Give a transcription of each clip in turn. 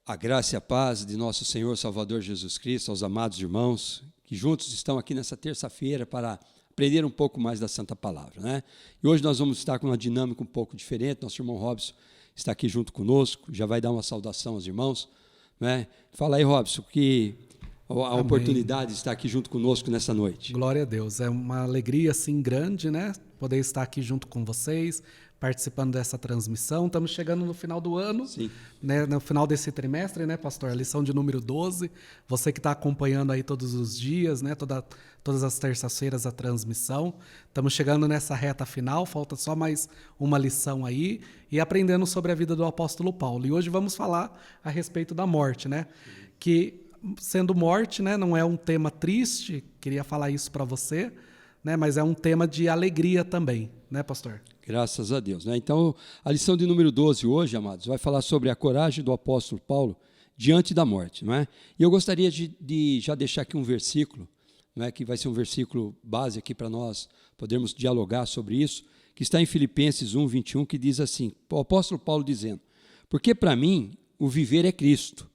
A graça e a paz de nosso Senhor Salvador Jesus Cristo, aos amados irmãos, que juntos estão aqui nessa terça-feira para aprender um pouco mais da Santa Palavra, né? E hoje nós vamos estar com uma dinâmica um pouco diferente. Nosso irmão Robson está aqui junto conosco, já vai dar uma saudação aos irmãos, né? Fala aí, Robson, que a oportunidade de estar aqui junto conosco nessa noite. Glória a Deus, é uma alegria assim grande, né? Poder estar aqui junto com vocês, participando dessa transmissão. Estamos chegando no final do ano, né? No final desse trimestre, né, pastor? A lição de número 12. Você que está acompanhando aí todos os dias, né? Todas as terças-feiras a transmissão. Estamos chegando nessa reta final, falta só mais uma lição aí e aprendendo sobre a vida do apóstolo Paulo. E hoje vamos falar a respeito da morte, né? Que sendo morte, né, não é um tema triste, queria falar isso para você, né, mas é um tema de alegria também, né, pastor? Graças a Deus, né? Então, a lição de número 12 hoje, amados, vai falar sobre a coragem do apóstolo Paulo diante da morte, não é? E eu gostaria de já deixar aqui um versículo, não é, que vai ser um versículo base aqui para nós podermos dialogar sobre isso, que está em Filipenses 1:21, que diz assim, o apóstolo Paulo dizendo: porque para mim o viver é Cristo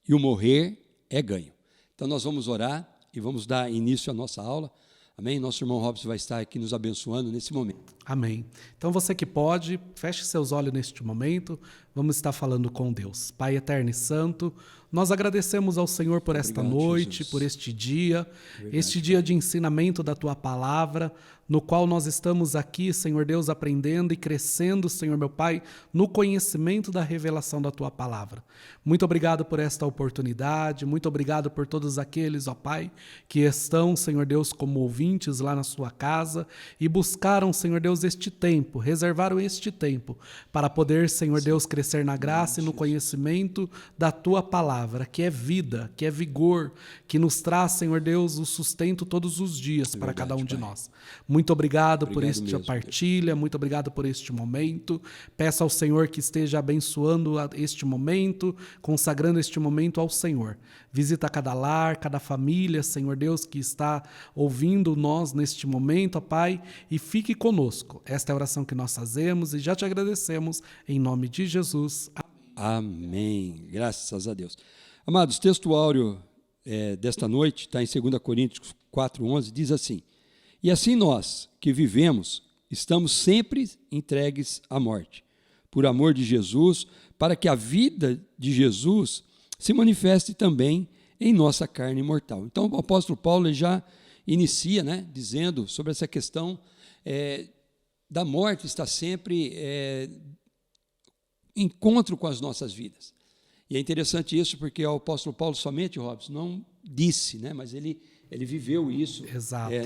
e o morrer é ganho. Então nós vamos orar e vamos dar início à nossa aula. Amém? Nosso irmão Robson vai estar aqui nos abençoando nesse momento. Amém. Então você que pode, feche seus olhos neste momento, vamos estar falando com Deus. Pai eterno e santo, nós agradecemos ao Senhor por esta noite, Jesus, por este dia, este dia de ensinamento da Tua Palavra, no qual nós estamos aqui, Senhor Deus, aprendendo e crescendo, Senhor meu Pai, no conhecimento da revelação da Tua Palavra. Muito obrigado por esta oportunidade, muito obrigado por todos aqueles, ó Pai, que estão, Senhor Deus, como ouvintes lá na sua casa e buscaram, Senhor Deus, este tempo, reservaram este tempo para poder, Senhor Deus, crescer na graça e no conhecimento da Tua Palavra, que é vida, que é vigor, que nos traz, Senhor Deus, o sustento todos os dias para cada um de nós. Muito obrigado por esta partilha, muito obrigado por este momento. Peço ao Senhor que esteja abençoando este momento, consagrando este momento ao Senhor. Visita cada lar, cada família, Senhor Deus, que está ouvindo nós neste momento, ó Pai, e fique conosco. Esta é a oração que nós fazemos e já te agradecemos em nome de Jesus. Amém. Graças a Deus. Amados, o texto áureo desta noite está em 2 Coríntios 4:11, diz assim: e assim nós, que vivemos, estamos sempre entregues à morte, por amor de Jesus, para que a vida de Jesus se manifeste também em nossa carne mortal. Então, o apóstolo Paulo ele já inicia, né, dizendo sobre essa questão da morte estar sempre em encontro com as nossas vidas. E é interessante isso, porque o apóstolo Paulo somente, Robson, não disse, né, mas ele viveu isso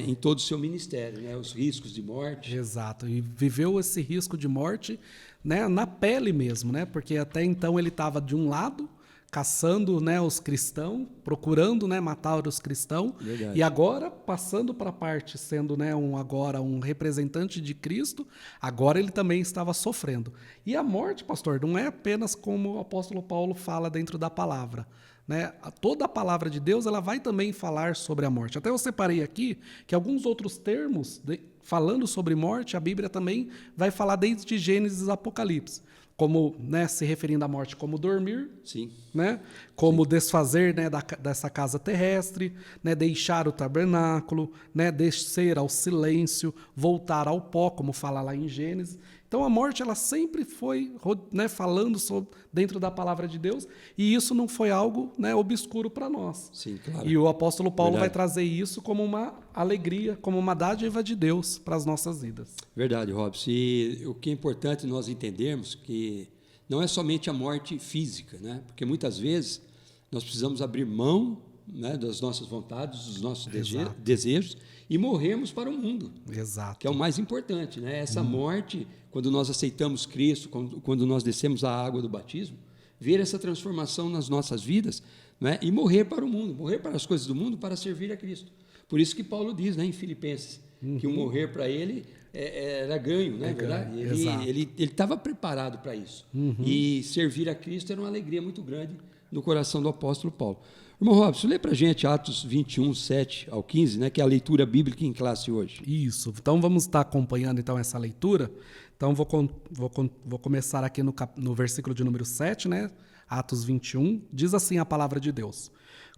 em todo o seu ministério, né? Os riscos de morte. Exato, e viveu esse risco de morte, né, na pele mesmo, né? Porque até então ele estava de um lado, caçando, né, os cristãos, procurando, né, matar os cristãos. Verdade. E agora, passando para a parte, sendo, né, agora um representante de Cristo, agora ele também estava sofrendo. E a morte, pastor, não é apenas como o apóstolo Paulo fala dentro da palavra, né? Toda a palavra de Deus ela vai também falar sobre a morte. Até eu separei aqui que alguns outros termos falando sobre morte, a Bíblia também vai falar desde Gênesis e Apocalipse, como, né, se referindo à morte como dormir, sim, né, como sim, desfazer, né, dessa casa terrestre, né, deixar o tabernáculo, né, descer ao silêncio, voltar ao pó, como fala lá em Gênesis. Então a morte ela sempre foi, né, falando sobre, dentro da palavra de Deus, e isso não foi algo, né, obscuro para nós. Sim, claro. E o apóstolo Paulo vai trazer isso como uma alegria, como uma dádiva de Deus para as nossas vidas. Verdade, Robson. E o que é importante nós entendermos que não é somente a morte física, né? Porque muitas vezes nós precisamos abrir mão, né, das nossas vontades, dos nossos desejos e morrermos para o mundo. Exato. Que é o mais importante, né? Essa morte, quando nós aceitamos Cristo, quando nós descemos a água do batismo, ver essa transformação nas nossas vidas, né, e morrer para o mundo, morrer para as coisas do mundo para servir a Cristo. Por isso que Paulo diz, né, em Filipenses, que o morrer para ele era ganho, né? Verdade? Ele estava preparado para isso. E servir a Cristo era uma alegria muito grande no coração do apóstolo Paulo. Irmão Robson, lê para a gente Atos 21, 7 ao 15, né, que é a leitura bíblica em classe hoje. Isso. Então, vamos estar acompanhando então essa leitura. Então, vou começar aqui no versículo de número 7, né? Atos 21, diz assim a palavra de Deus: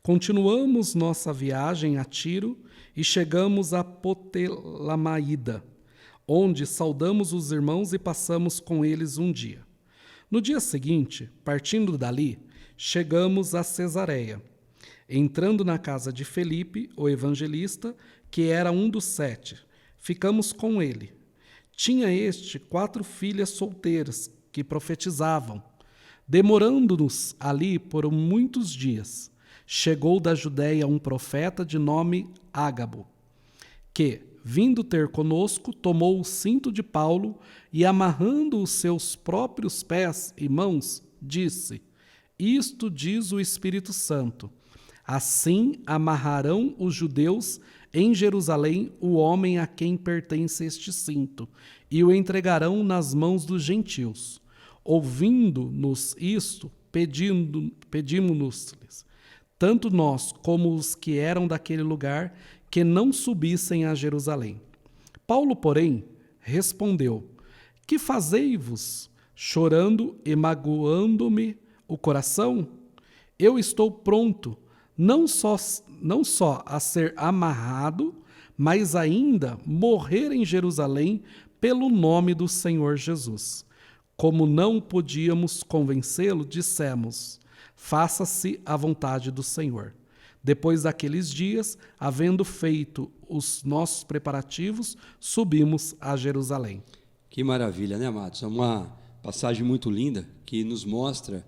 continuamos nossa viagem a Tiro e chegamos a Ptolemaiada, onde saudamos os irmãos e passamos com eles um dia. No dia seguinte, partindo dali, chegamos a Cesareia. Entrando na casa de Felipe, o evangelista, que era um dos 7, ficamos com ele. Tinha este 4 filhas solteiras que profetizavam. Demorando-nos ali por muitos dias, chegou da Judéia um profeta de nome Ágabo, que, vindo ter conosco, tomou o cinto de Paulo e, amarrando os seus próprios pés e mãos, disse: isto diz o Espírito Santo. Assim amarrarão os judeus em Jerusalém o homem a quem pertence este cinto, e o entregarão nas mãos dos gentios. Ouvindo-nos isto, pedimos-nos, tanto nós como os que eram daquele lugar, que não subissem a Jerusalém. Paulo, porém, respondeu: que fazei-vos, chorando e magoando-me o coração? Eu estou pronto, não só a ser amarrado, mas ainda morrer em Jerusalém pelo nome do Senhor Jesus. Como não podíamos convencê-lo, dissemos: faça-se a vontade do Senhor. Depois daqueles dias, havendo feito os nossos preparativos, subimos a Jerusalém. Que maravilha, né, amados? É uma passagem muito linda que nos mostra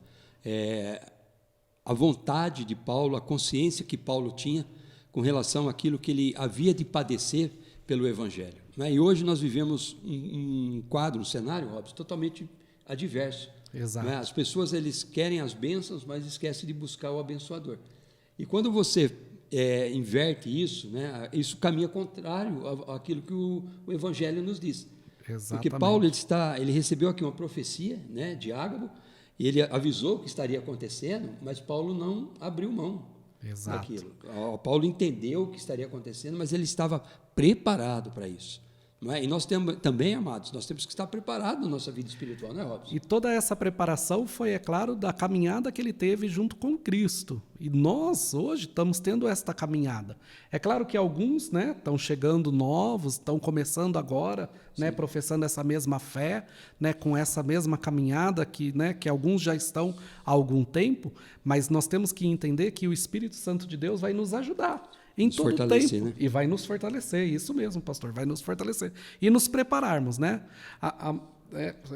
a vontade de Paulo, a consciência que Paulo tinha com relação àquilo que ele havia de padecer pelo Evangelho. E hoje nós vivemos um quadro, um cenário, Robson, totalmente adverso. Exato. As pessoas eles querem as bênçãos, mas esquecem de buscar o abençoador. E quando você inverte isso, isso caminha contrário àquilo que o Evangelho nos diz. Exatamente. Porque Paulo ele recebeu aqui uma profecia, de Ágabo, e ele avisou o que estaria acontecendo, mas Paulo não abriu mão daquilo. Paulo entendeu o que estaria acontecendo, mas ele estava preparado para isso. Não é? E nós temos também, amados, nós temos que estar preparados na nossa vida espiritual, não é, Robson? E toda essa preparação foi, é claro, da caminhada que ele teve junto com Cristo. E nós, hoje, estamos tendo esta caminhada. É claro que alguns estão chegando novos, estão começando agora, professando essa mesma fé, com essa mesma caminhada que alguns já estão há algum tempo, mas nós temos que entender que o Espírito Santo de Deus vai nos ajudar em todo o tempo, e vai nos fortalecer, isso mesmo, pastor, vai nos fortalecer e nos prepararmos,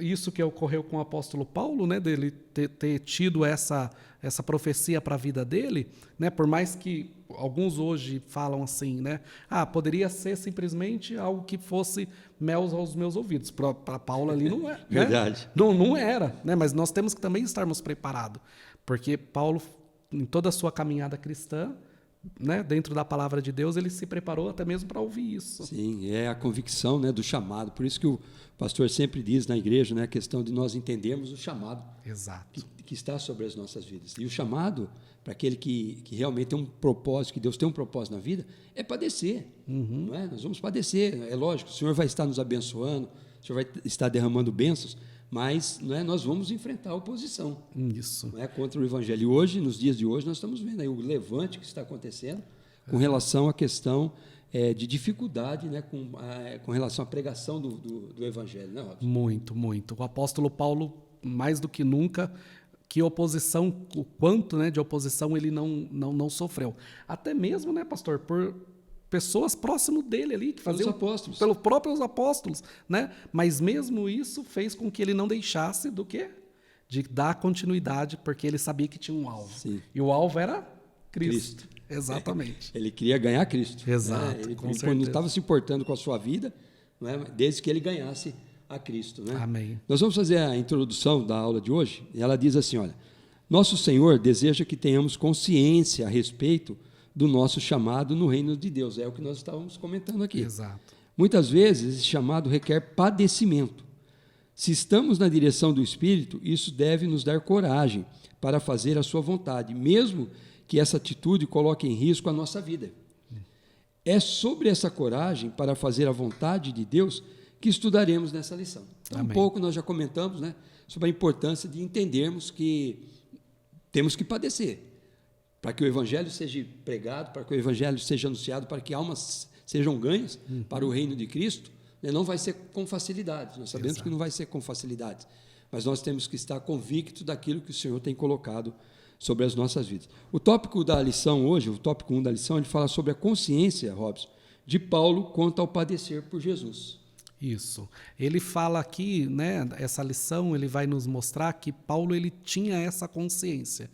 isso que ocorreu com o apóstolo Paulo, dele ter tido essa profecia para a vida dele, por mais que alguns hoje falam assim, poderia ser simplesmente algo que fosse mel aos meus ouvidos. Para Paulo ali não é. Verdade. Não era, mas nós temos que também estarmos preparados, porque Paulo, em toda a sua caminhada cristã, dentro da palavra de Deus, ele se preparou até mesmo para ouvir isso. Sim, é a convicção do chamado. Por isso que o pastor sempre diz na igreja, a questão de nós entendermos o chamado. Exato. Que está sobre as nossas vidas. E o chamado, para aquele que realmente tem um propósito, que Deus tem um propósito na vida, é padecer. Uhum. Não é? Nós vamos padecer. É lógico, o Senhor vai estar nos abençoando, o Senhor vai estar derramando bênçãos, mas nós vamos enfrentar a oposição. Isso. Contra o Evangelho. E hoje, nos dias de hoje, nós estamos vendo aí o levante que está acontecendo com relação à questão de dificuldade, com relação à pregação do Evangelho. Né, Robson? Muito, muito. O apóstolo Paulo, mais do que nunca, que oposição, o quanto de oposição ele não sofreu. Até mesmo, pastor, por pessoas próximas dele ali, que faziam pelos próprios apóstolos, Mas mesmo isso fez com que ele não deixasse do quê? De dar continuidade, porque ele sabia que tinha um alvo. Sim. E o alvo era Cristo. Exatamente. Ele queria ganhar Cristo. Exato. Ele não estava se importando com a sua vida, desde que ele ganhasse a Cristo. Amém. Nós vamos fazer a introdução da aula de hoje, e ela diz assim, olha, nosso Senhor deseja que tenhamos consciência a respeito do nosso chamado no reino de Deus. É o que nós estávamos comentando aqui. Exato. Muitas vezes, esse chamado requer padecimento. Se estamos na direção do Espírito, isso deve nos dar coragem para fazer a sua vontade, mesmo que essa atitude coloque em risco a nossa vida. É sobre essa coragem para fazer a vontade de Deus que estudaremos nessa lição. Então, um pouco nós já comentamos sobre a importância de entendermos que temos que padecer para que o evangelho seja pregado, para que o evangelho seja anunciado, para que almas sejam ganhas para o reino de Cristo. Não vai ser com facilidade, nós sabemos que não vai ser com facilidade, mas nós temos que estar convictos daquilo que o Senhor tem colocado sobre as nossas vidas. O tópico da lição hoje, o tópico 1 da lição, ele fala sobre a consciência, Robson, de Paulo quanto ao padecer por Jesus. Isso. Ele fala aqui, né, essa lição, ele vai nos mostrar que Paulo ele tinha essa consciência.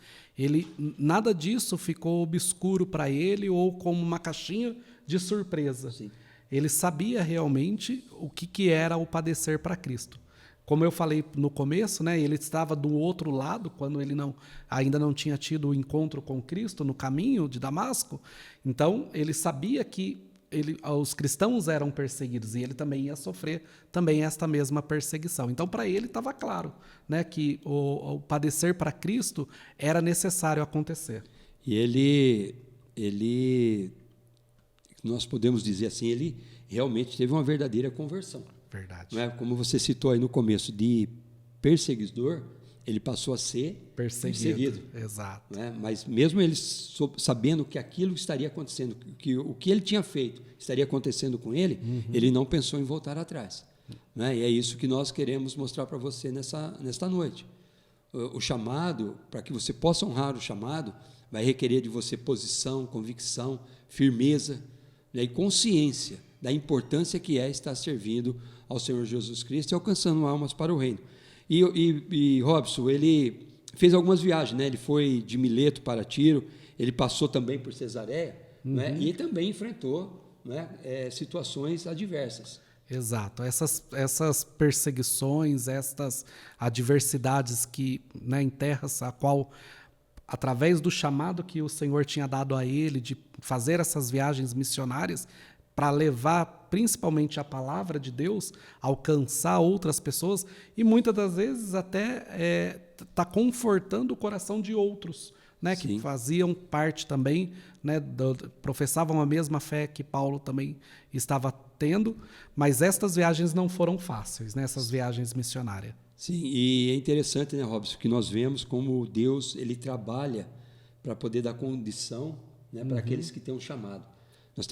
Nada disso ficou obscuro para ele ou como uma caixinha de surpresa. Sim. Ele sabia realmente o que era o padecer para Cristo. Como eu falei no começo, né, ele estava do outro lado, quando ele ainda não tinha tido o encontro com Cristo no caminho de Damasco. Então, ele sabia que os cristãos eram perseguidos e ele também ia sofrer também esta mesma perseguição. Então, para ele estava claro, né, que o padecer para Cristo era necessário acontecer. E ele, nós podemos dizer assim, ele realmente teve uma verdadeira conversão. Verdade. Não é? Como você citou aí no começo, de perseguidor, ele passou a ser perseguido. Exato. Né? Mas mesmo ele sabendo que aquilo estaria acontecendo, que o que ele tinha feito estaria acontecendo com ele, ele não pensou em voltar atrás. Né? E é isso que nós queremos mostrar para você nesta noite. O chamado, para que você possa honrar o chamado, vai requerer de você posição, convicção, firmeza, né? E consciência da importância que é estar servindo ao Senhor Jesus Cristo e alcançando almas para o reino. E Robson, ele fez algumas viagens, né? Ele foi de Mileto para Tiro, ele passou também por Cesareia, né? E também enfrentou, né, situações adversas. Exato. Essas perseguições, estas adversidades que, né, em terras a qual, através do chamado que o Senhor tinha dado a ele de fazer essas viagens missionárias, para levar principalmente a palavra de Deus, alcançar outras pessoas e muitas das vezes até tá confortando o coração de outros, né, que faziam parte também, né, professavam a mesma fé que Paulo também estava tendo, mas estas viagens não foram fáceis, né, essas viagens missionárias. Sim, e é interessante, né, Robson, que nós vemos como Deus ele trabalha para poder dar condição, né, para aqueles que têm um chamado. Nós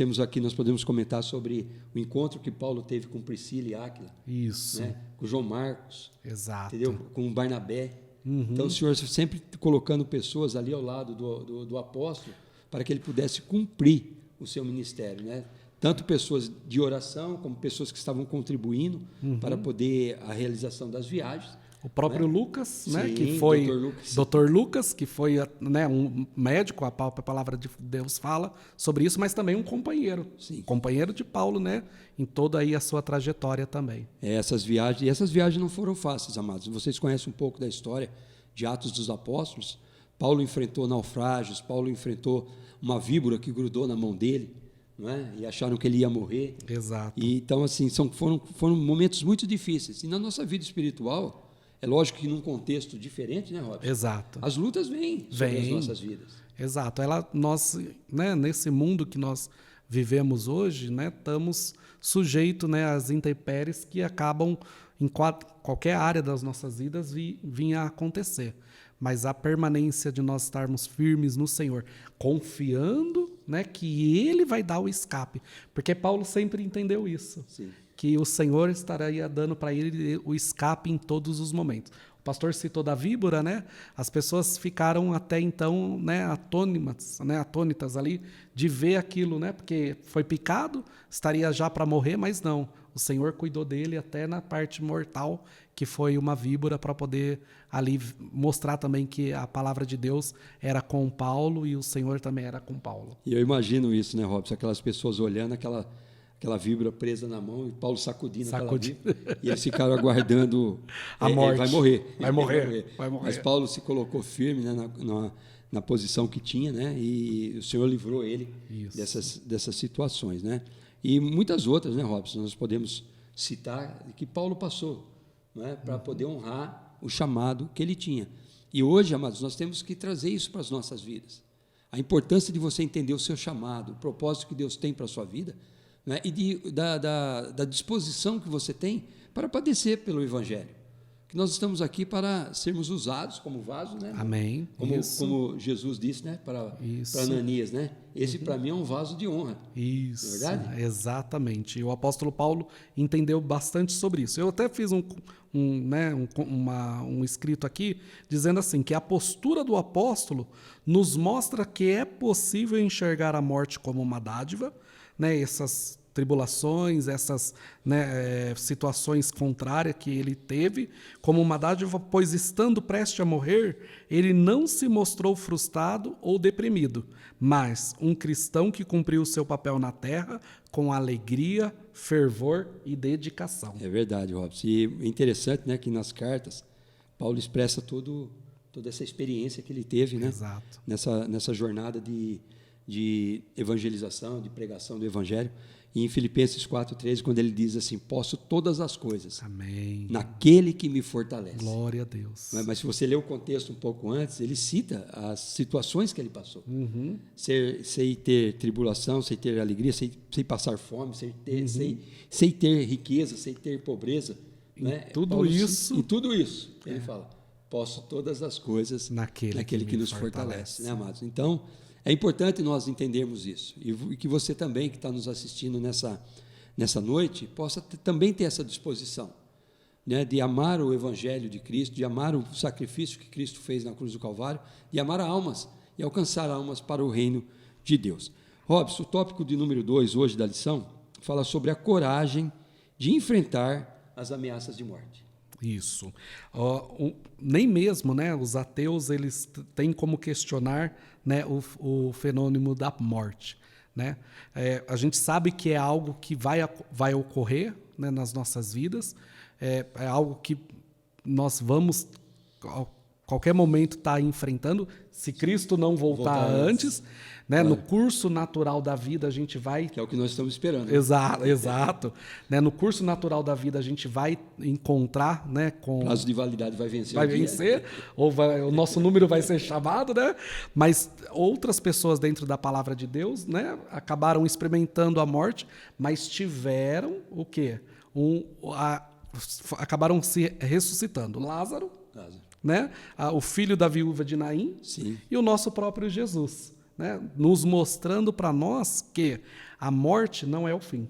podemos comentar sobre o encontro que Paulo teve com Priscila e Áquila. Isso. Né? Com João Marcos. Exato. Entendeu? Com Barnabé. Então, o Senhor sempre colocando pessoas ali ao lado do apóstolo para que ele pudesse cumprir o seu ministério. Né? Tanto pessoas de oração, como pessoas que estavam contribuindo para poder a realização das viagens. O próprio, né, Lucas, né, que foi Dr. Lucas, que foi, né, um médico, a palavra de Deus fala sobre isso, mas também um companheiro. Sim. Companheiro de Paulo, né, em toda aí a sua trajetória também. Essas viagens não foram fáceis, amados. Vocês conhecem um pouco da história de Atos dos Apóstolos. Paulo enfrentou naufrágios, Paulo enfrentou uma víbora que grudou na mão dele, não é? E acharam que ele ia morrer. Exato. E, então, assim, foram momentos muito difíceis. E na nossa vida espiritual, é lógico que num contexto diferente, né, Robson? Exato. As lutas vêm sobre as nossas vidas. Exato. Nós, né, nesse mundo que nós vivemos hoje, né, estamos sujeitos, né, às intempéries que acabam em qualquer área das nossas vidas vir a acontecer. Mas a permanência de nós estarmos firmes no Senhor, confiando, né, que Ele vai dar o escape. Porque Paulo sempre entendeu isso. Sim. Que o Senhor estaria dando para ele o escape em todos os momentos. O pastor citou da víbora, né? As pessoas ficaram até então, né, atônitas ali de ver aquilo, né? Porque foi picado, estaria já para morrer, mas não. O Senhor cuidou dele até na parte mortal, que foi uma víbora, para poder ali mostrar também que a palavra de Deus era com Paulo e o Senhor também era com Paulo. E eu imagino isso, né, Robson? Aquelas pessoas olhando aquela víbora presa na mão e Paulo sacudindo aquela víbora, e eles ficaram aguardando a morte. Vai morrer. Vai morrer. Mas Paulo se colocou firme, né, na posição que tinha, né, e o Senhor livrou ele dessas situações, né? E muitas outras, né, Robson, nós podemos citar que Paulo passou, né, para poder honrar o chamado que ele tinha. E hoje, amados, nós temos que trazer isso para as nossas vidas. A importância de você entender o seu chamado, o propósito que Deus tem para a sua vida, né, e da disposição que você tem para padecer pelo Evangelho. que nós estamos aqui para sermos usados como vaso, né? Amém. Como Jesus disse, né? Para Ananias, né? Esse para mim é um vaso de honra. Isso, não é verdade? Exatamente. E o apóstolo Paulo entendeu bastante sobre isso. Eu até fiz um escrito aqui dizendo assim, que a postura do apóstolo nos mostra que é possível enxergar a morte como uma dádiva, né? Essas tribulações, essas, né, situações contrárias que ele teve, como uma dádiva, pois estando prestes a morrer, ele não se mostrou frustrado ou deprimido, mas um cristão que cumpriu o seu papel na terra com alegria, fervor e dedicação. É verdade, Robson. E é interessante, né, que nas cartas, Paulo expressa toda essa experiência que ele teve, né? Exato. Nessa jornada de evangelização, de pregação do evangelho. E em Filipenses 4,13, quando ele diz assim, posso todas as coisas, amém, naquele que me fortalece. Glória a Deus. Mas se você ler o contexto um pouco antes, ele cita as situações que ele passou. Sei ter tribulação, sei ter alegria, sei passar fome, sei ter riqueza, sei ter pobreza. Né? Tudo Paulo, isso. E tudo isso, ele fala, posso todas as coisas naquele que nos fortalece, né, amados? Então, é importante nós entendermos isso e que você também, que está nos assistindo nessa noite, possa também ter essa disposição, né, de amar o Evangelho de Cristo, de amar o sacrifício que Cristo fez na cruz do Calvário, de amar almas e alcançar almas para o reino de Deus. Robson, o tópico de número 2 hoje da lição fala sobre a coragem de enfrentar as ameaças de morte. Isso. Nem mesmo, né, os ateus eles têm como questionar, né, o fenômeno da morte. Né? A gente sabe que é algo que vai ocorrer, né, nas nossas vidas, é algo que nós vamos, a qualquer momento, estar enfrentando, se Cristo não voltar antes. Né? Claro. No curso natural da vida a gente vai... Que é o que nós estamos esperando. Né? Exato. Né? No curso natural da vida a gente vai encontrar... Né, com... O prazo de validade vai vencer. Vai vencer, o nosso número vai ser chamado, né? Mas outras pessoas dentro da palavra de Deus, né, acabaram experimentando a morte, mas tiveram o quê? Acabaram se ressuscitando. Lázaro. Né? O filho da viúva de Naim. Sim. E o nosso próprio Jesus. Né, nos mostrando para nós que a morte não é o fim,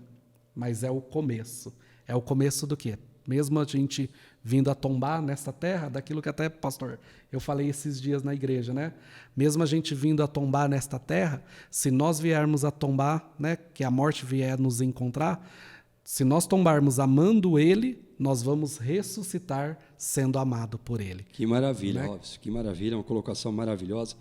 mas é o começo. É o começo do quê? Mesmo a gente vindo a tombar nessa terra, daquilo que até, pastor, eu falei esses dias na igreja, né? Mesmo a gente vindo a tombar nesta terra, se nós viermos a tombar, né, que a morte vier nos encontrar, se nós tombarmos amando Ele, nós vamos ressuscitar sendo amado por Ele. Que maravilha, Robson, que maravilha, uma colocação maravilhosa.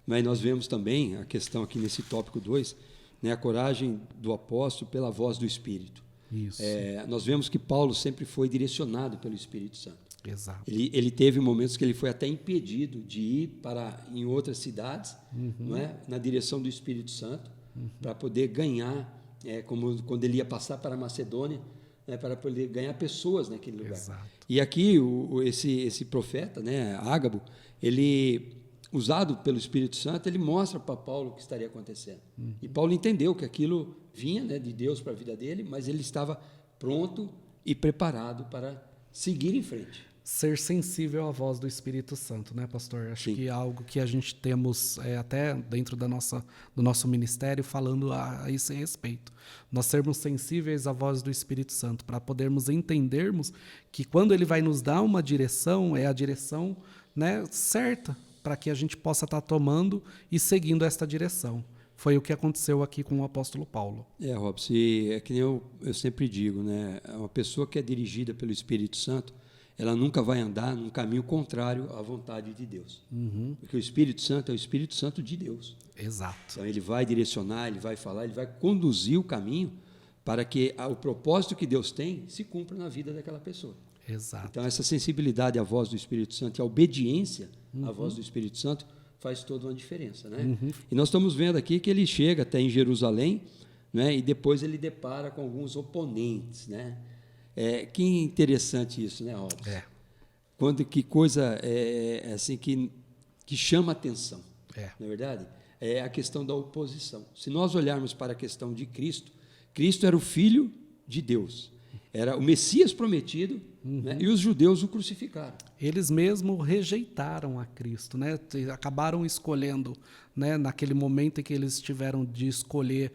Mas nós vemos também a questão aqui nesse tópico 2, né, a coragem do apóstolo pela voz do Espírito. Isso. Nós vemos que Paulo sempre foi direcionado pelo Espírito Santo. Exato. Ele teve momentos que ele foi até impedido de ir em outras cidades, não é, na direção do Espírito Santo, para poder ganhar, como quando ele ia passar para a Macedônia, né, para poder ganhar pessoas naquele lugar. Exato. E aqui esse profeta, né, Ágabo, ele... usado pelo Espírito Santo, ele mostra para Paulo o que estaria acontecendo. E Paulo entendeu que aquilo vinha, né, de Deus para a vida dele, mas ele estava pronto e preparado para seguir em frente. Ser sensível à voz do Espírito Santo, né, pastor? Acho Sim. que é algo que a gente temos até dentro do nosso ministério falando a esse respeito. Nós sermos sensíveis à voz do Espírito Santo, para podermos entendermos que quando ele vai nos dar uma direção, é a direção, né, certa, para que a gente possa estar tomando e seguindo esta direção. Foi o que aconteceu aqui com o apóstolo Paulo. Robson, é que nem eu sempre digo, né? Uma pessoa que é dirigida pelo Espírito Santo, ela nunca vai andar num caminho contrário à vontade de Deus. Porque o Espírito Santo é o Espírito Santo de Deus. Exato. Então, ele vai direcionar, ele vai falar, ele vai conduzir o caminho para que o propósito que Deus tem se cumpra na vida daquela pessoa. Exato. Então, essa sensibilidade à voz do Espírito Santo e a obediência à voz do Espírito Santo faz toda uma diferença. Né? E nós estamos vendo aqui que ele chega até em Jerusalém, né, e depois ele depara com alguns oponentes. Né? Que interessante isso, né, Robson? Que coisa assim que chama atenção, não é verdade? É a questão da oposição. Se nós olharmos para a questão de Cristo, Cristo era o Filho de Deus. era o Messias prometido, né? E os judeus o crucificaram. Eles mesmo rejeitaram a Cristo, né? Acabaram escolhendo, né? Naquele momento em que eles tiveram de escolher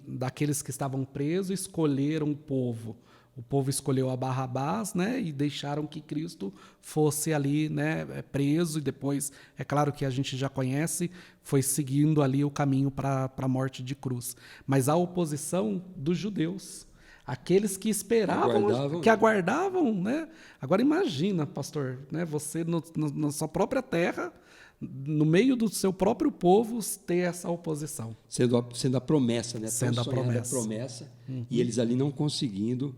daqueles que estavam presos, escolheram o povo. O povo escolheu a Barrabás, né? E deixaram que Cristo fosse ali, né? Preso, e depois, é claro que a gente já conhece, foi seguindo ali o caminho para a morte de cruz. Mas a oposição dos judeus, aqueles que esperavam, que aguardavam, né? Agora imagina, pastor, né? Você na sua própria terra, no meio do seu próprio povo, ter essa oposição. Sendo a promessa, né? Sendo a promessa. E eles ali não conseguindo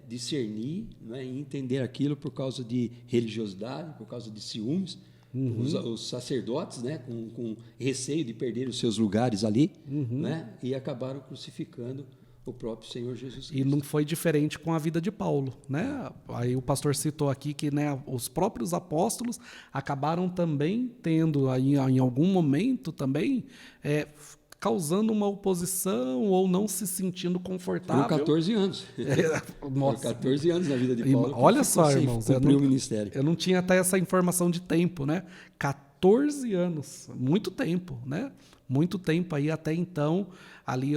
discernir, né? E entender aquilo por causa de religiosidade, por causa de ciúmes. Os sacerdotes, né? Com receio de perder os seus lugares ali, né? E acabaram crucificando o próprio Senhor Jesus Cristo. E não foi diferente com a vida de Paulo, né? Aí o pastor citou aqui que, né, os próprios apóstolos acabaram também tendo, aí, em algum momento também, causando uma oposição ou não se sentindo confortável. Por 14 anos. Nossa. Por 14 anos na vida de Paulo. Olha só, irmãos, cumpriu o ministério. Eu não tinha até essa informação de tempo, né? 14 anos, muito tempo, né? Muito tempo aí até então, ali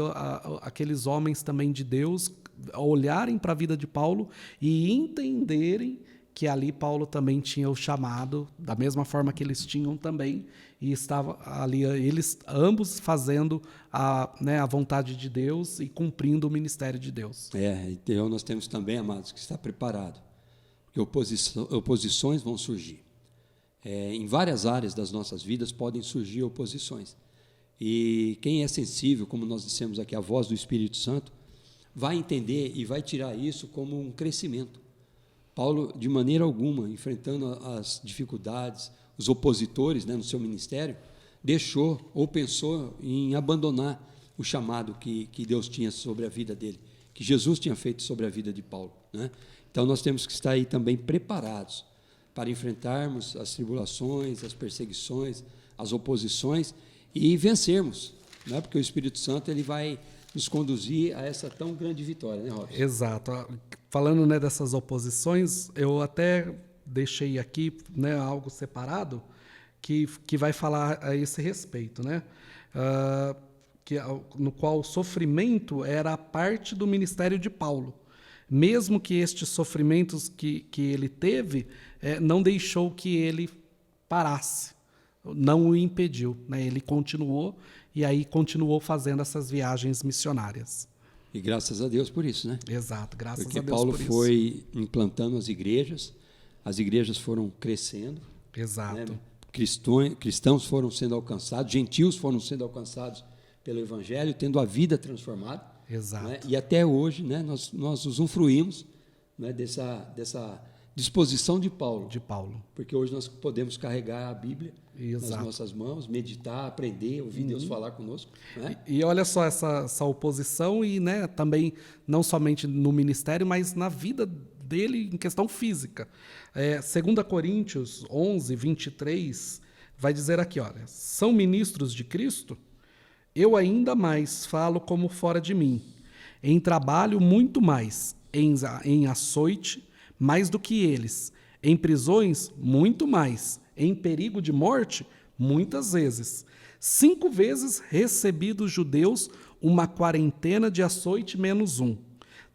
aqueles homens também de Deus olharem para a vida de Paulo e entenderem que ali Paulo também tinha o chamado, da mesma forma que eles tinham também, e estava ali eles ambos fazendo a vontade de Deus e cumprindo o ministério de Deus. Então nós temos também, amados, que estar preparado, porque oposições vão surgir. Em várias áreas das nossas vidas podem surgir oposições. E quem é sensível, como nós dissemos aqui, à voz do Espírito Santo, vai entender e vai tirar isso como um crescimento. Paulo, de maneira alguma, enfrentando as dificuldades, os opositores, né, no seu ministério, deixou ou pensou em abandonar o chamado que Deus tinha sobre a vida dele, que Jesus tinha feito sobre a vida de Paulo, né? Então nós temos que estar aí também preparados para enfrentarmos as tribulações, as perseguições, as oposições e vencermos, né? Porque o Espírito Santo ele vai nos conduzir a essa tão grande vitória, né, Robson? Exato. Falando, né, dessas oposições, eu até deixei aqui, né, algo separado que vai falar a esse respeito, né? No qual o sofrimento era parte do ministério de Paulo. Mesmo que estes sofrimentos que ele teve, não deixou que ele parasse. Não o impediu, né? Ele continuou e aí continuou fazendo essas viagens missionárias. E graças a Deus por isso, né? Exato, graças Porque a Deus Paulo por isso. foi implantando as igrejas foram crescendo. Exato. Né? Cristãos foram sendo alcançados, gentios foram sendo alcançados pelo Evangelho, tendo a vida transformada. Exato. Né? E até hoje, né, nós usufruímos, né, dessa disposição de Paulo. Porque hoje nós podemos carregar a Bíblia nas nossas mãos, meditar, aprender, ouvir Deus falar conosco. Né? E olha só essa oposição e, né, também não somente no ministério, mas na vida dele em questão física. 2 Coríntios 11, 23, vai dizer aqui, olha, são ministros de Cristo? Eu ainda mais falo como fora de mim. Em trabalho, muito mais. Em açoite, mais do que eles. Em prisões, muito mais. Em perigo de morte, muitas vezes. 5 vezes recebi dos judeus uma quarentena de açoite menos 1.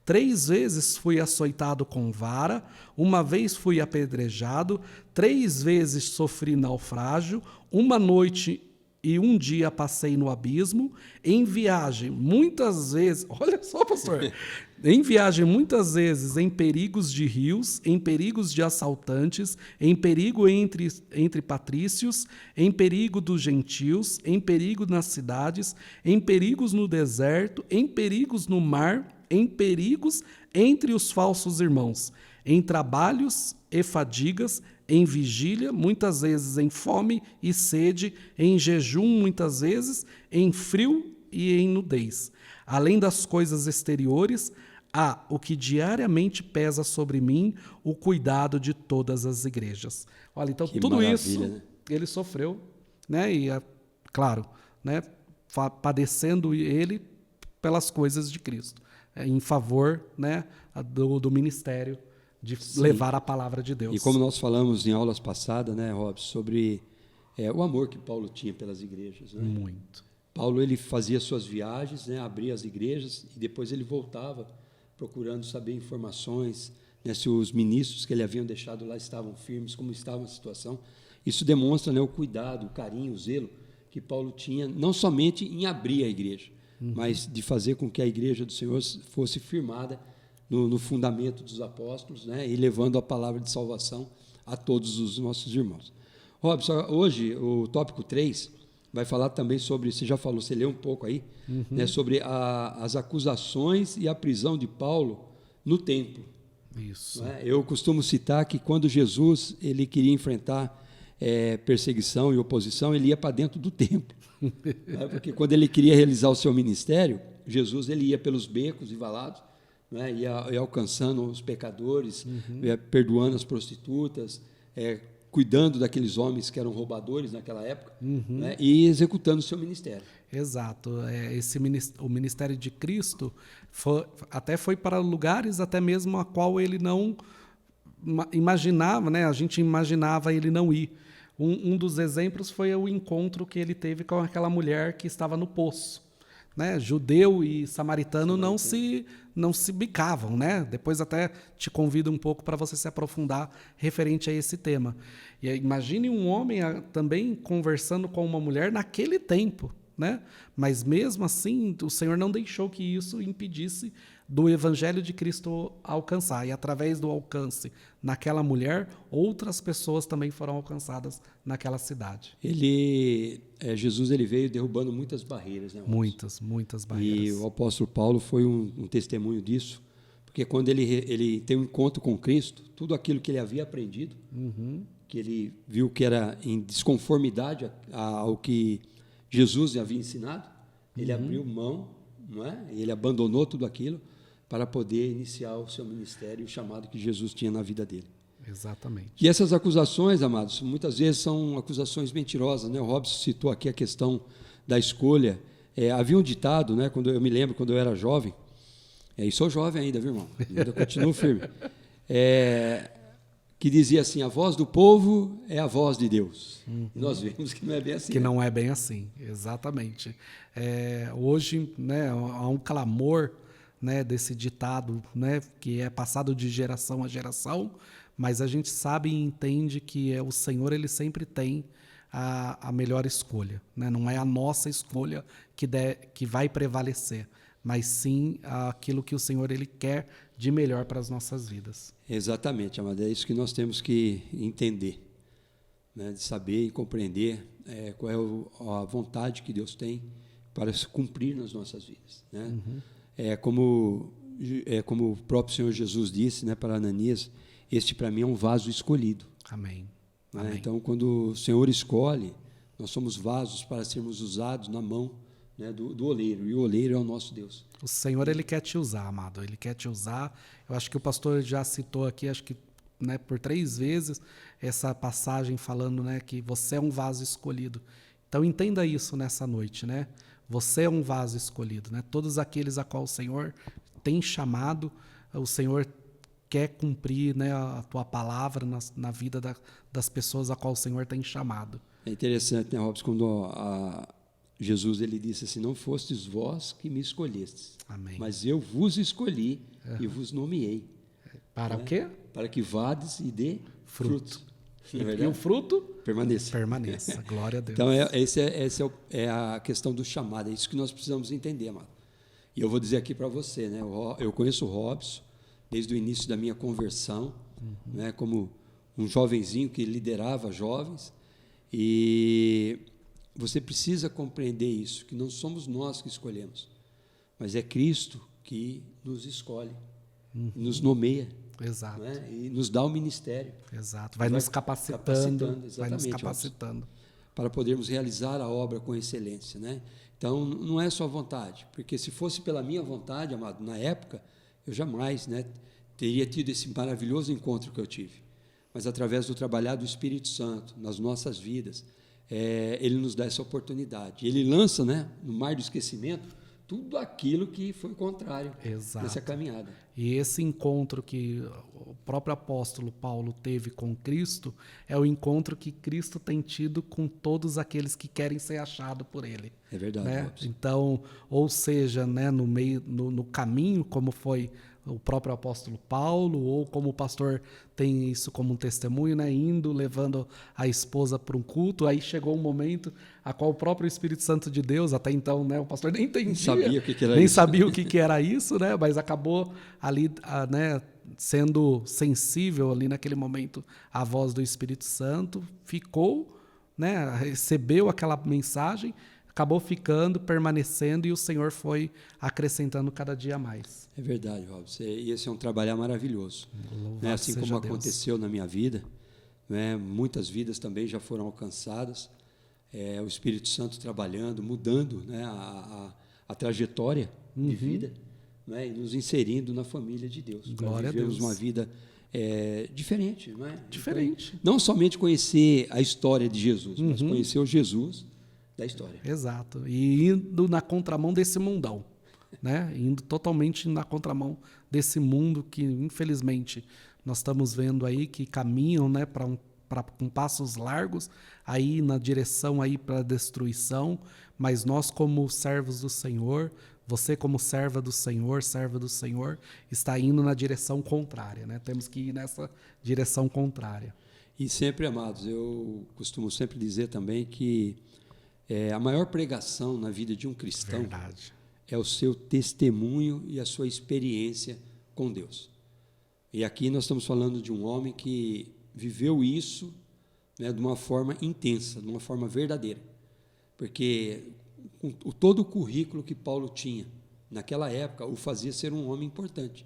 3 vezes fui açoitado com vara, 1 vez fui apedrejado, 3 vezes sofri naufrágio, 1 noite e 1 dia passei no abismo, em viagem muitas vezes, olha só, pastor, em viagem muitas vezes em perigos de rios, em perigos de assaltantes, em perigo entre patrícios, em perigo dos gentios, em perigo nas cidades, em perigos no deserto, em perigos no mar, em perigos entre os falsos irmãos, em trabalhos e fadigas, em vigília, muitas vezes em fome e sede, em jejum, muitas vezes, em frio e em nudez. Além das coisas exteriores, há o que diariamente pesa sobre mim, o cuidado de todas as igrejas. Olha, então que tudo isso, né? Ele sofreu, né? E, claro, né, padecendo ele pelas coisas de Cristo. em favor, né, do ministério de levar a palavra de Deus. E como nós falamos em aulas passadas, né, Robson, sobre o amor que Paulo tinha pelas igrejas. Né? Muito. Paulo ele fazia suas viagens, né, abria as igrejas e depois ele voltava procurando saber informações, né, se os ministros que ele haviam deixado lá estavam firmes, como estava a situação. Isso demonstra, né, o cuidado, o carinho, o zelo que Paulo tinha, não somente em abrir a igreja, mas de fazer com que a igreja do Senhor fosse firmada no fundamento dos apóstolos, né, e levando a palavra de salvação a todos os nossos irmãos. Robson, hoje o tópico 3 vai falar também sobre, você já falou, você leu um pouco aí, né, sobre as acusações e a prisão de Paulo no templo. Isso. Né? Eu costumo citar que quando Jesus ele queria enfrentar perseguição e oposição, ele ia para dentro do templo. Né? Porque quando ele queria realizar o seu ministério, Jesus ele ia pelos becos e valados, né? ia alcançando os pecadores, perdoando as prostitutas, cuidando daqueles homens que eram roubadores naquela época, né? E executando o seu ministério. Exato. O ministério de Cristo até foi para lugares até mesmo a qual ele não imaginava, né? A gente imaginava ele não ir. Um dos exemplos foi o encontro que ele teve com aquela mulher que estava no poço. Né? Judeu e samaritano não se bicavam, né? Depois até te convido um pouco para você se aprofundar referente a esse tema. E imagine um homem também conversando com uma mulher naquele tempo, né? Mas mesmo assim, o Senhor não deixou que isso impedisse do evangelho de Cristo alcançar. E através do alcance naquela mulher, outras pessoas também foram alcançadas naquela cidade. Jesus ele veio derrubando muitas barreiras, né? Muitas barreiras. E o apóstolo Paulo foi um testemunho disso, porque quando ele tem um encontro com Cristo, tudo aquilo que ele havia aprendido, que ele viu que era em desconformidade ao que Jesus havia ensinado, ele abriu mão, não é? Ele abandonou tudo aquilo para poder iniciar o seu ministério e o chamado que Jesus tinha na vida dele. Exatamente. E essas acusações, amados, muitas vezes são acusações mentirosas, né? O Robson citou aqui a questão da escolha. Havia um ditado, né? Eu me lembro quando eu era jovem, e sou jovem ainda, viu, irmão? Ainda continuo firme. Que dizia assim: a voz do povo é a voz de Deus. E nós vemos que não é bem assim. Que não é bem assim, exatamente. Hoje, né, há um clamor, né, desse ditado, né, que é passado de geração a geração, mas a gente sabe e entende que o Senhor ele sempre tem a melhor escolha. Né? Não é a nossa escolha que vai prevalecer, mas sim aquilo que o Senhor ele quer de melhor para as nossas vidas. Exatamente, amado. É isso que nós temos que entender, né? De saber e compreender qual é a vontade que Deus tem para se cumprir nas nossas vidas. Né? Como o próprio Senhor Jesus disse, né, para Ananias, este para mim é um vaso escolhido. Amém. Né? Amém. Então, quando o Senhor escolhe, nós somos vasos para sermos usados na mão, né, do oleiro, e o oleiro é o nosso Deus. O Senhor ele quer te usar, amado, ele quer te usar. Eu acho que o pastor já citou aqui, acho que, né, por 3 vezes, essa passagem falando, né, que você é um vaso escolhido. Então entenda isso nessa noite, né? Você é um vaso escolhido, né? Todos aqueles a qual o Senhor tem chamado, o Senhor quer cumprir, né, a tua palavra na vida das pessoas a qual o Senhor tem chamado. É interessante, né, Robson, quando Jesus ele disse assim: não fostes vós que me escolhestes, Amém. mas eu vos escolhi e vos nomeei. Para o quê? Para que vades e dê fruto. E o fruto? Permaneça. Permaneça. Glória a Deus. Então, essa é a questão do chamado. É isso que nós precisamos entender, amado. E eu vou dizer aqui para você, né? Eu conheço o Robson desde o início da minha conversão, né? Como um jovenzinho que liderava jovens. E você precisa compreender isso, que não somos nós que escolhemos, mas é Cristo que nos escolhe, nos nomeia. Exato. Né? E nos dá o ministério. Exato. Vai nos capacitando. Vai nos capacitando. Para podermos realizar a obra com excelência. Né? Então, não é só vontade, porque se fosse pela minha vontade, amado, na época, eu jamais, né, teria tido esse maravilhoso encontro que eu tive. Mas através do trabalhar do Espírito Santo nas nossas vidas, ele nos dá essa oportunidade. Ele lança, né, no mar do esquecimento tudo aquilo que foi contrário Exato. nessa caminhada. E esse encontro que o próprio apóstolo Paulo teve com Cristo é o encontro que Cristo tem tido com todos aqueles que querem ser achados por ele. É verdade, Né? Robson. Então, ou seja, né, no caminho, como foi o próprio apóstolo Paulo, ou como o pastor tem isso como um testemunho, né, indo, levando a esposa para um culto, aí chegou um momento a qual o próprio Espírito Santo de Deus, até então, né, o pastor nem entendia, Sabia o que era nem isso. sabia o que era isso, né, mas acabou ali, né, sendo sensível ali naquele momento à voz do Espírito Santo, ficou, né, recebeu aquela mensagem, acabou ficando, permanecendo, e o Senhor foi acrescentando cada dia mais. É verdade, Robson. E esse é um trabalhar maravilhoso. Né? Assim seja como Deus. aconteceu na minha vida, né? Muitas vidas também já foram alcançadas. O Espírito Santo trabalhando, mudando, né? a trajetória de vida, né? E nos inserindo na família de Deus. Glória a Vivemos Deus. uma vida diferente. Não é? Diferente. Então, não somente conhecer a história de Jesus, mas conhecer o Jesus da história. Exato. E indo na contramão desse mundão, né? Indo totalmente na contramão desse mundo que, infelizmente, nós estamos vendo aí que caminham, né, com passos largos aí na direção aí para a destruição, mas nós como servos do Senhor, você como serva do Senhor, está indo na direção contrária, né? Temos que ir nessa direção contrária. E sempre, amados, eu costumo sempre dizer também que a maior pregação na vida de um cristão Verdade. é o seu testemunho e a sua experiência com Deus. E aqui nós estamos falando de um homem que viveu isso, né, de uma forma intensa, de uma forma verdadeira. Porque todo o currículo que Paulo tinha naquela época o fazia ser um homem importante.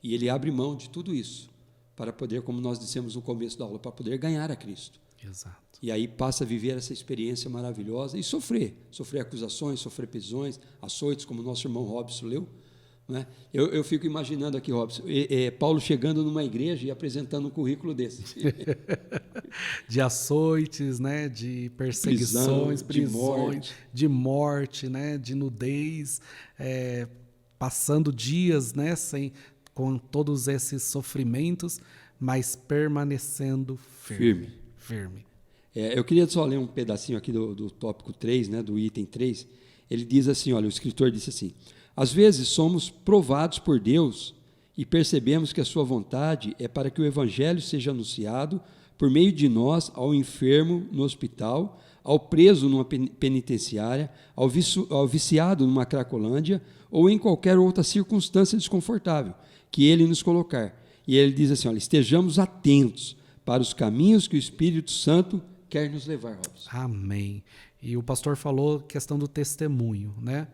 E ele abre mão de tudo isso para poder, como nós dissemos no começo da aula, para poder ganhar a Cristo. Exato. E aí passa a viver essa experiência maravilhosa e sofrer acusações, sofrer prisões, açoites, como o nosso irmão Robson leu. Né? Eu fico imaginando aqui, Robson, Paulo chegando numa igreja e apresentando um currículo desse. De açoites, né? De perseguições, prisões, de morte, né? De nudez, passando dias, né? Com todos esses sofrimentos, mas permanecendo firme. Eu queria só ler um pedacinho aqui do tópico 3, né, do item 3. Ele diz assim, olha, o escritor disse assim: às vezes somos provados por Deus e percebemos que a sua vontade é para que o evangelho seja anunciado por meio de nós ao enfermo no hospital, ao preso numa penitenciária, ao viciado numa cracolândia ou em qualquer outra circunstância desconfortável que ele nos colocar. E ele diz assim, olha, estejamos atentos para os caminhos que o Espírito Santo quer nos levar, Robson. Amém. E o pastor falou questão do testemunho, né?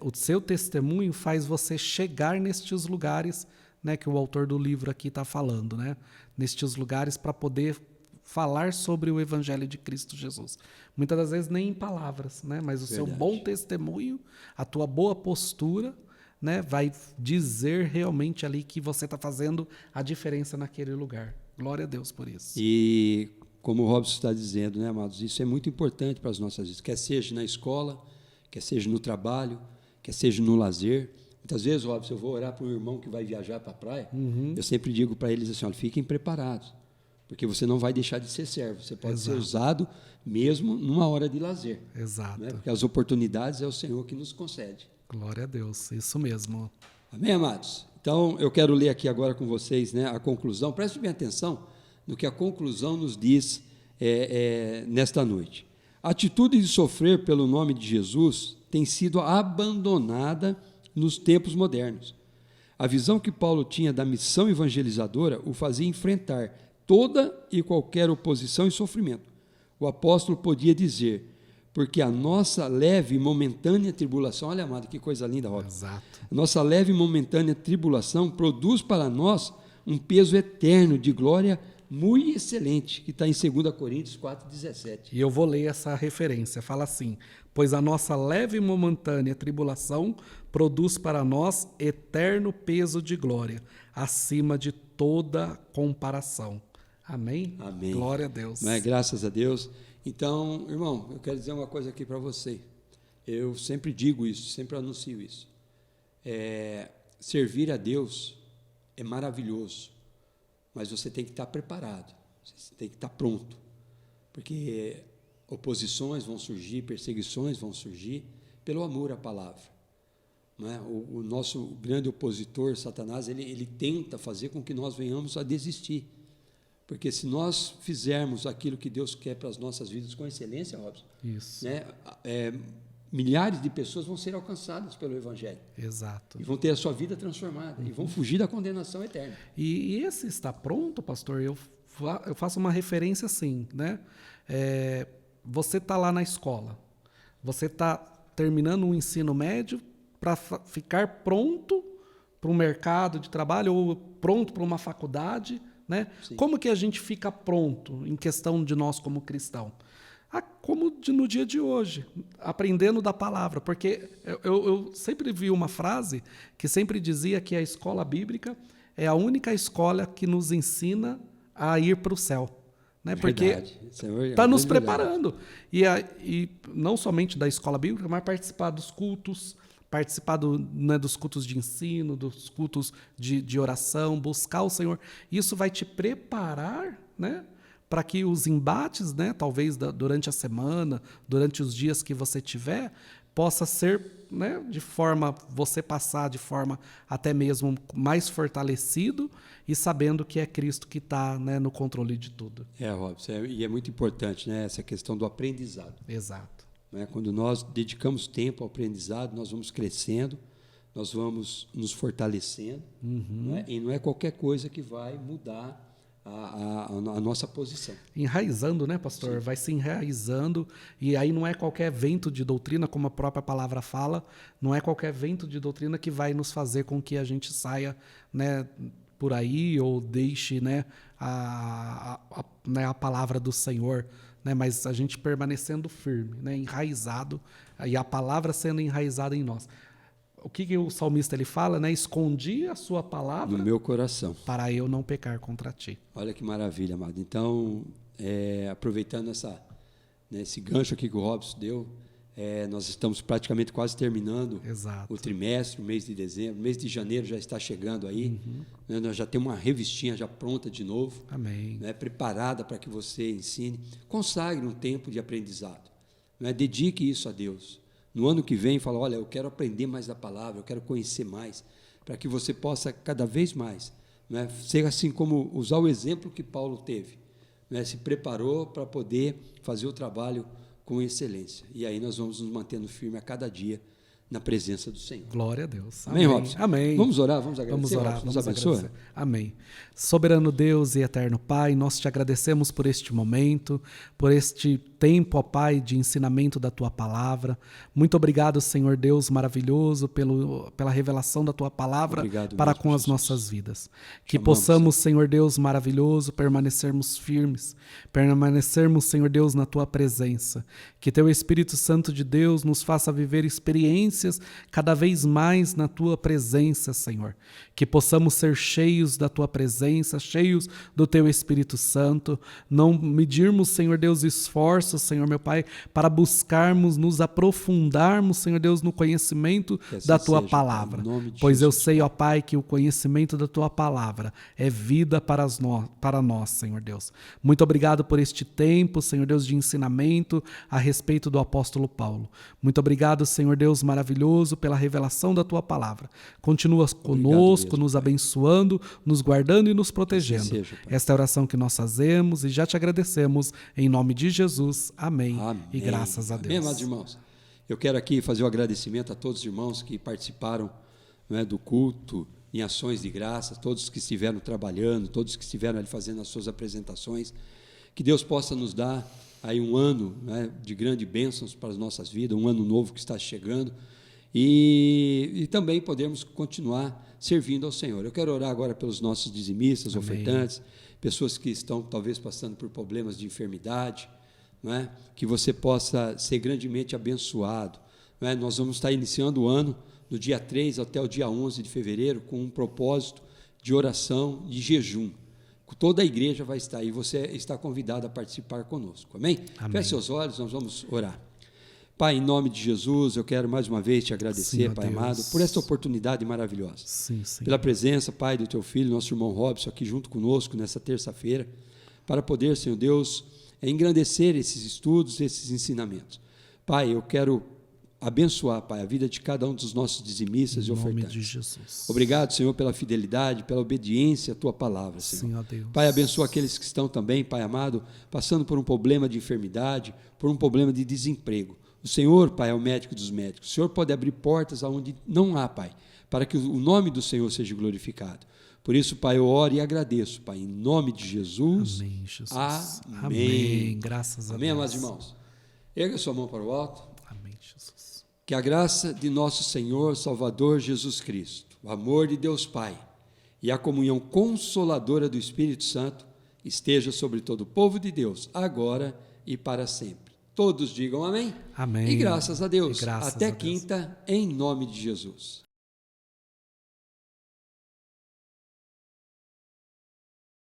O seu testemunho faz você chegar nestes lugares, né, que o autor do livro aqui está falando, né? Nestes lugares para poder falar sobre o Evangelho de Cristo Jesus. Muitas das vezes nem em palavras, né? Mas o seu bom testemunho, a tua boa postura, né, vai dizer realmente ali que você está fazendo a diferença naquele lugar. Glória a Deus por isso. E como o Robson está dizendo, né, amados, isso é muito importante para as nossas vidas, quer seja na escola, quer seja no trabalho, quer seja no lazer. Muitas vezes, Robson, eu vou orar para um irmão que vai viajar para a praia, eu sempre digo para eles assim, olha, fiquem preparados, porque você não vai deixar de ser servo, você pode ser usado mesmo numa hora de lazer. Exato. Né? Porque as oportunidades é o Senhor que nos concede. Glória a Deus, isso mesmo. Amém, amados? Então, eu quero ler aqui agora com vocês, né, a conclusão. Preste bem atenção no que a conclusão nos diz nesta noite. A atitude de sofrer pelo nome de Jesus tem sido abandonada nos tempos modernos. A visão que Paulo tinha da missão evangelizadora o fazia enfrentar toda e qualquer oposição e sofrimento. O apóstolo podia dizer, porque a nossa leve e momentânea tribulação, olha, amado, que coisa linda, Robson. Exato. A nossa leve e momentânea tribulação produz para nós um peso eterno de glória muito excelente, que está em 2 Coríntios 4,17. E eu vou ler essa referência, fala assim, pois a nossa leve e momentânea tribulação produz para nós eterno peso de glória, acima de toda comparação. Amém? Amém. Glória a Deus. Graças a Deus. Então, irmão, eu quero dizer uma coisa aqui para você. eu sempre digo isso, sempre anuncio isso. Servir a Deus é maravilhoso, mas você tem que estar preparado, você tem que estar pronto, porque oposições vão surgir, perseguições vão surgir pelo amor à palavra. Não é? O nosso grande opositor, Satanás, ele tenta fazer com que nós venhamos a desistir, porque se nós fizermos aquilo que Deus quer para as nossas vidas com excelência, Robson, Isso. Né, milhares de pessoas vão ser alcançadas pelo Evangelho. Exato. E vão ter a sua vida transformada, e vão fugir da condenação eterna. E esse está pronto, pastor, eu faço uma referência assim, né? Você está lá na escola, você está terminando um ensino médio para ficar pronto para um mercado de trabalho ou pronto para uma faculdade, né? Sim. Como que a gente fica pronto em questão de nós como cristão? Como no dia de hoje, aprendendo da palavra, porque eu sempre vi uma frase que sempre dizia que a escola bíblica é a única escola que nos ensina a ir para o céu, né? Porque está nos preparando. E não somente da escola bíblica, mas participar dos cultos, participar dos cultos de ensino, dos cultos de oração, buscar o Senhor. Isso vai te preparar, né, para que os embates, né, talvez durante a semana, durante os dias que você tiver, possa ser, né, você passar de forma até mesmo mais fortalecido e sabendo que é Cristo que está, né, no controle de tudo. Robson, e é muito importante, né, essa questão do aprendizado. Exato. Né? Quando nós dedicamos tempo ao aprendizado, nós vamos crescendo, nós vamos nos fortalecendo, né? E não é qualquer coisa que vai mudar a nossa posição. Enraizando, né, pastor? Sim. Vai se enraizando, e aí não é qualquer vento de doutrina, como a própria palavra fala, não é qualquer vento de doutrina que vai nos fazer com que a gente saia, né, por aí ou deixe, né, a palavra do Senhor, né, mas a gente permanecendo firme, né, enraizado, e a palavra sendo enraizada em nós. O que o salmista ele fala, né? Escondi a sua palavra no meu coração, para eu não pecar contra ti. Olha que maravilha, amado. Então, aproveitando esse gancho aqui que o Robson deu, nós estamos praticamente quase terminando Exato. o trimestre, o mês de dezembro, o mês de janeiro já está chegando aí, né? Nós já temos uma revistinha já pronta de novo, Amém. Né? Preparada para que você ensine. Consagre um tempo de aprendizado, né? Dedique isso a Deus. No ano que vem, fala, olha, eu quero aprender mais da palavra, eu quero conhecer mais, para que você possa cada vez mais, né, ser assim como usar o exemplo que Paulo teve, né, se preparou para poder fazer o trabalho com excelência. E aí nós vamos nos mantendo firmes a cada dia na presença do Senhor. Glória a Deus. Amém, Robson? Amém. Vamos orar, vamos agradecer. Vamos orar, Robson, vamos nos abençoe. agradecer. Amém. Soberano Deus e eterno Pai, nós te agradecemos por este momento, por este tempo, ó Pai, de ensinamento da Tua Palavra. Muito obrigado, Senhor Deus maravilhoso, pela revelação da Tua Palavra para com as nossas vidas. Que possamos, Senhor Deus maravilhoso, permanecermos firmes, permanecermos, Senhor Deus, na Tua presença. Que Teu Espírito Santo de Deus nos faça viver experiências cada vez mais na Tua presença, Senhor. Que possamos ser cheios da Tua presença, cheios do Teu Espírito Santo. Não medirmos, Senhor Deus, esforços, Senhor meu Pai, para buscarmos, nos aprofundarmos, Senhor Deus, no conhecimento da Tua palavra. Pois eu sei, ó Pai, que o conhecimento da Tua palavra é vida para nós, Senhor Deus. Muito obrigado por este tempo, Senhor Deus, de ensinamento a respeito do apóstolo Paulo. Muito obrigado, Senhor Deus maravilhoso, pela revelação da Tua palavra. Continua conosco, nos abençoando, nos guardando e nos protegendo. Esta é a oração que nós fazemos e já te agradecemos em nome de Jesus. Amém. Amém. E graças a Deus. Amém, amados irmãos. Eu quero aqui fazer o agradecimento a todos os irmãos que participaram, né, do culto em ações de graça, todos que estiveram trabalhando, todos que estiveram ali fazendo as suas apresentações. Que Deus possa nos dar aí um ano, né, de grandes bênçãos para as nossas vidas, um ano novo que está chegando, e também podemos continuar servindo ao Senhor. Eu quero orar agora pelos nossos dizimistas, Amém. ofertantes, pessoas que estão talvez passando por problemas de enfermidade, não é? Que você possa ser grandemente abençoado. Não é? Nós vamos estar iniciando o ano, do dia 3 até o dia 11 de fevereiro, com um propósito de oração e jejum. Toda a igreja vai estar aí, você está convidado a participar conosco. Amém? Amém. Feche seus olhos, nós vamos orar. Pai, em nome de Jesus, eu quero mais uma vez te agradecer, Sim, Pai Deus. amado, por esta oportunidade maravilhosa. Sim, sim. Pela presença, Pai, do teu filho, nosso irmão Robson, aqui junto conosco nessa terça-feira, para poder, Senhor Deus, engrandecer esses estudos, esses ensinamentos. Pai, eu quero abençoar, Pai, a vida de cada um dos nossos dizimistas e ofertantes. Em nome de Jesus. Obrigado, Senhor, pela fidelidade, pela obediência à Tua palavra, Senhor. Sim, ó Deus. Pai, abençoa aqueles que estão também, Pai amado, passando por um problema de enfermidade, por um problema de desemprego. O Senhor, Pai, é o médico dos médicos. O Senhor pode abrir portas aonde não há, Pai, para que o nome do Senhor seja glorificado. Por isso, Pai, eu oro e agradeço, Pai, em nome de Jesus. Amém, Jesus. Amém. Amém. Graças a Amém, Deus. amados irmãos. Erga sua mão para o alto. Amém, Jesus. Que a graça de nosso Senhor Salvador Jesus Cristo, o amor de Deus Pai e a comunhão consoladora do Espírito Santo esteja sobre todo o povo de Deus, agora e para sempre. Todos digam amém. Amém. E graças a Deus. E graças Até a Deus. quinta, em nome de Jesus.